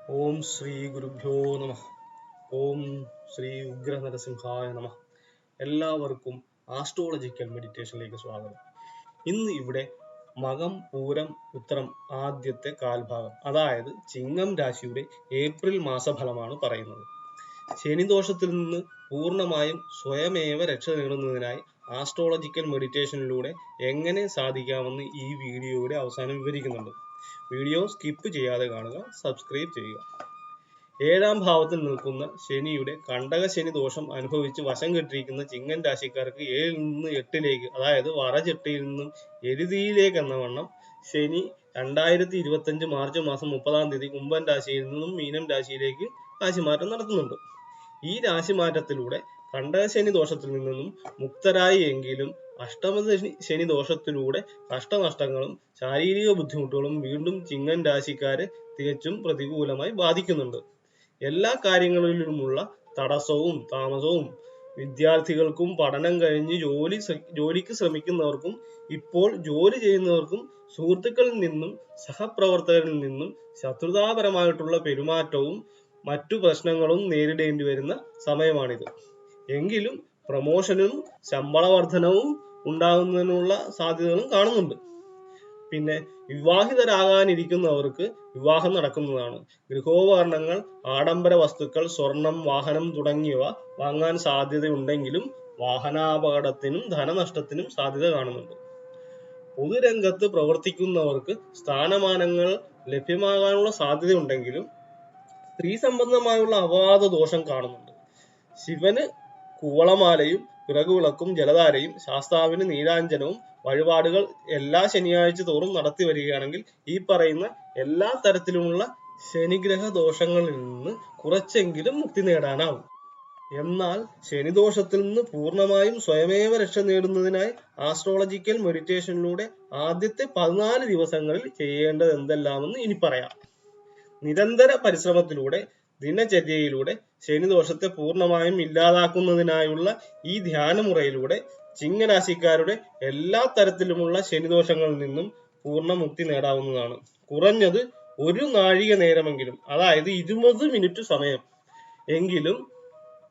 ഓം ശ്രീ ഗുരുഭ്യോ നമഃ. ഓം ശ്രീ ഉഗ്ര നരസിംഹായ നമഃ. എല്ലാവർക്കും ആസ്ട്രോളജിക്കൽ മെഡിറ്റേഷനിലേക്ക് സ്വാഗതം. ഇന്ന് ഇവിടെ മകം പൂരം ഉത്രം ആദ്യത്തെ കാൽഭാഗം, അതായത് ചിങ്ങം രാശിയുടെ ഏപ്രിൽ മാസഫലമാണ് പറയുന്നത്. ശനിദോഷത്തിൽ നിന്ന് പൂർണ്ണമായും സ്വയമേവ രക്ഷ നേടുന്നതിനായി ആസ്ട്രോളജിക്കൽ മെഡിറ്റേഷനിലൂടെ എങ്ങനെ സാധിക്കാമെന്ന് ഈ വീഡിയോയുടെ അവസാനം വിവരിക്കുന്നുണ്ട്. വീഡിയോ സ്കിപ്പ് ചെയ്യാതെ കാണുക, സബ്സ്ക്രൈബ് ചെയ്യുക. 7ാം ഭാവത്തിൽ നിൽക്കുന്ന ശനിയുടെ കണ്ടക ശനി ദോഷം അനുഭവിച്ച് വശം കെട്ടിരിക്കുന്ന ചിങ്ങൻ രാശിക്കാർക്ക് 7 നിന്ന് 8ലേക്ക്, അതായത് വറചെട്ടിയിൽ നിന്നും എരുതിയിലേക്ക് എന്ന വണ്ണം ശനി 2025 മാർച്ച് മാസം 30-ാം തീയതി കുംഭൻ രാശിയിൽ നിന്നും മീനം രാശിയിലേക്ക് രാശിമാറ്റം നടത്തുന്നുണ്ട്. ഈ രാശിമാറ്റത്തിലൂടെ കണ്ടക ശനി ദോഷത്തിൽ നിന്നും മുക്തരായി എങ്കിലും അഷ്ടമ ശനി ദോഷത്തിലൂടെ കഷ്ടനഷ്ടങ്ങളും ശാരീരിക ബുദ്ധിമുട്ടുകളും വീണ്ടും ചിങ്ങൻ രാശിക്കാരെ തികച്ചും പ്രതികൂലമായി ബാധിക്കുന്നുണ്ട്. എല്ലാ കാര്യങ്ങളിലുമുള്ള തടസ്സവും താമസവും വിദ്യാർത്ഥികൾക്കും പഠനം കഴിഞ്ഞ് ജോലിക്ക് ശ്രമിക്കുന്നവർക്കും ഇപ്പോൾ ജോലി ചെയ്യുന്നവർക്കും സുഹൃത്തുക്കളിൽ നിന്നും സഹപ്രവർത്തകരിൽ നിന്നും ശത്രുതാപരമായിട്ടുള്ള പെരുമാറ്റവും മറ്റു പ്രശ്നങ്ങളും നേരിടേണ്ടി വരുന്ന സമയമാണിത്. എങ്കിലും പ്രമോഷനും ശമ്പള വർധനവും ഉണ്ടാകുന്നതിനുള്ള സാധ്യതകളും കാണുന്നുണ്ട്. പിന്നെ വിവാഹിതരാകാനിരിക്കുന്നവർക്ക് വിവാഹം നടക്കുന്നതാണ്. ഗൃഹോപകരണങ്ങൾ, ആഡംബര വസ്തുക്കൾ, സ്വർണം, വാഹനം തുടങ്ങിയവ വാങ്ങാൻ സാധ്യതയുണ്ടെങ്കിലും വാഹനാപകടത്തിനും ധനനഷ്ടത്തിനും സാധ്യത കാണുന്നുണ്ട്. പൊതുരംഗത്ത് പ്രവർത്തിക്കുന്നവർക്ക് സ്ഥാനമാനങ്ങൾ ലഭ്യമാകാനുള്ള സാധ്യതയുണ്ടെങ്കിലും സ്ത്രീ സംബന്ധമായുള്ള അപവാദ ദോഷം കാണുന്നുണ്ട്. ശിവന് കൂവളമാലയും പിറകുവിളക്കും ജലധാരയും ശാസ്താവിന് നീരാഞ്ജനവും വഴിപാടുകൾ എല്ലാ ശനിയാഴ്ച തോറും നടത്തി വരികയാണെങ്കിൽ ഈ പറയുന്ന എല്ലാ തരത്തിലുമുള്ള ശനിഗ്രഹ ദോഷങ്ങളിൽ നിന്ന് കുറച്ചെങ്കിലും മുക്തി നേടാനാവും. എന്നാൽ ശനിദോഷത്തിൽ നിന്ന് പൂർണ്ണമായും സ്വയമേവ രക്ഷ നേടുന്നതിനായി ആസ്ട്രോളജിക്കൽ മെഡിറ്റേഷനിലൂടെ ആദ്യത്തെ 14 ദിവസങ്ങളിൽ ചെയ്യേണ്ടത് എന്തെല്ലാമെന്ന് ഇനി പറയാം. നിരന്തര പരിശ്രമത്തിലൂടെ ദിനചര്യയിലൂടെ ശനിദോഷത്തെ പൂർണ്ണമായും ഇല്ലാതാക്കുന്നതിനായുള്ള ഈ ധ്യാനമുറയിലൂടെ ചിങ്ങരാശിക്കാരുടെ എല്ലാ തരത്തിലുമുള്ള ശനിദോഷങ്ങളിൽ നിന്നും പൂർണ്ണമുക്തി നേടാവുന്നതാണ്. കുറഞ്ഞത് 1 നാഴിക നേരമെങ്കിലും, അതായത് 20 മിനിറ്റ് സമയം എങ്കിലും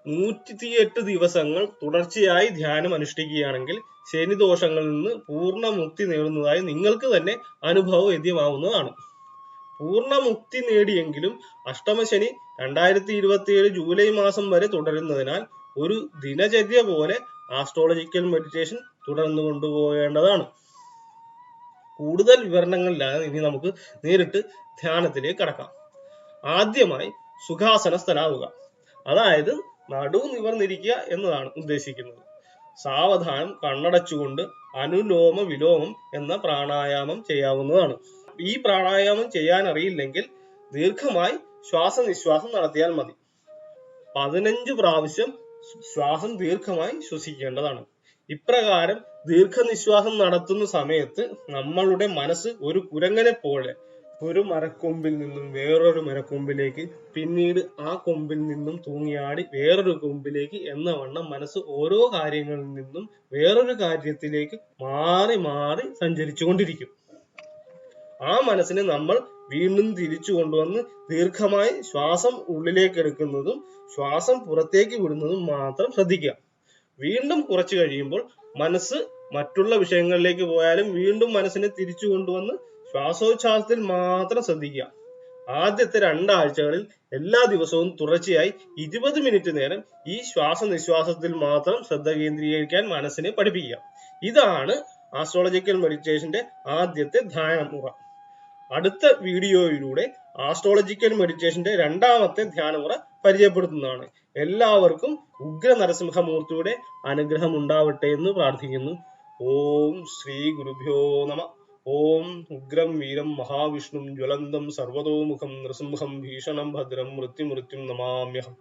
108 ദിവസങ്ങൾ തുടർച്ചയായി ധ്യാനം അനുഷ്ഠിക്കുകയാണെങ്കിൽ ശനിദോഷങ്ങളിൽ നിന്ന് പൂർണ്ണ മുക്തി നേടുന്നതായി നിങ്ങൾക്ക് തന്നെ അനുഭവവേദ്യമാവുന്നതാണ്. പൂർണ്ണമുക്തി നേടിയെങ്കിലും അഷ്ടമശനി 2027 ജൂലൈ മാസം വരെ തുടരുന്നതിനാൽ ഒരു ദിനചര്യ പോലെ ആസ്ട്രോളജിക്കൽ മെഡിറ്റേഷൻ തുടർന്നു കൊണ്ടുപോകേണ്ടതാണ്. കൂടുതൽ വിവരണങ്ങളിലാണ് ഇനി നമുക്ക് നേരിട്ട് ധ്യാനത്തിലേക്ക് കടക്കാം. ആദ്യമായി സുഖാസനസ്ഥനാവുക, അതായത് നടു നിവർന്നിരിക്കുക എന്നതാണ് ഉദ്ദേശിക്കുന്നത്. സാവധാനം കണ്ണടച്ചുകൊണ്ട് അനുലോമ വിലോമം എന്ന പ്രാണായാമം ചെയ്യാവുന്നതാണ്. ഈ പ്രാണായാമം ചെയ്യാൻ അറിയില്ലെങ്കിൽ ദീർഘമായി ശ്വാസനിശ്വാസം നടത്തിയാൽ മതി. 15 പ്രാവശ്യം ശ്വാസം ദീർഘമായി ശ്വസിക്കേണ്ടതാണ്. ഇപ്രകാരം ദീർഘനിശ്വാസം നടത്തുന്ന സമയത്ത് നമ്മളുടെ മനസ്സ് ഒരു കുരങ്ങനെ പോലെ ഒരു മരക്കൊമ്പിൽ നിന്നും വേറൊരു മരക്കൊമ്പിലേക്ക്, പിന്നീട് ആ കൊമ്പിൽ നിന്നും തൂങ്ങിയാടി വേറൊരു കൊമ്പിലേക്ക് എന്ന വണ്ണം മനസ്സ് ഓരോ കാര്യങ്ങളിൽ നിന്നും വേറൊരു കാര്യത്തിലേക്ക് മാറി മാറി സഞ്ചരിച്ചു കൊണ്ടിരിക്കും. ആ മനസ്സിനെ നമ്മൾ വീണ്ടും തിരിച്ചു കൊണ്ടുവന്ന് ദീർഘമായി ശ്വാസം ഉള്ളിലേക്ക് എടുക്കുന്നതും ശ്വാസം പുറത്തേക്ക് വിടുന്നതും മാത്രം ശ്രദ്ധിക്കുക. വീണ്ടും കുറച്ചു കഴിയുമ്പോൾ മനസ്സ് മറ്റുള്ള വിഷയങ്ങളിലേക്ക് പോയാലും വീണ്ടും മനസ്സിനെ തിരിച്ചു കൊണ്ടുവന്ന് ശ്വാസോച്ഛ്വാസത്തിൽ മാത്രം ശ്രദ്ധിക്കുക. ആദ്യത്തെ 2 ആഴ്ചകളിൽ എല്ലാ ദിവസവും തുടർച്ചയായി 20 മിനിറ്റ് നേരം ഈ ശ്വാസനിശ്വാസത്തിൽ മാത്രം ശ്രദ്ധ കേന്ദ്രീകരിക്കാൻ മനസ്സിനെ പഠിപ്പിക്കുക. ഇതാണ് ആസ്ട്രോളജിക്കൽ മെഡിറ്റേഷന്റെ ആദ്യത്തെ ധ്യാനമുറ. അടുത്ത വീഡിയോയിലൂടെ ആസ്ട്രോളജിക്കൽ മെഡിറ്റേഷന്റെ 2ാമത്തെ ധ്യാനമുറ പരിചയപ്പെടുത്തുന്നതാണ്. എല്ലാവർക്കും ഉഗ്ര നരസിംഹമൂർത്തിയുടെ അനുഗ്രഹം ഉണ്ടാവട്ടെ എന്ന് പ്രാർത്ഥിക്കുന്നു. ഓം ശ്രീ ഗുരുഭ്യോ നമഃ. ഓം ഉഗ്രം വീരം മഹാവിഷ്ണും ജ്വലന്തം സർവതോമുഖം നൃസിംഹം ഭീഷണം ഭദ്രം മൃത്യുമൃത്യും നമാമ്യഹം.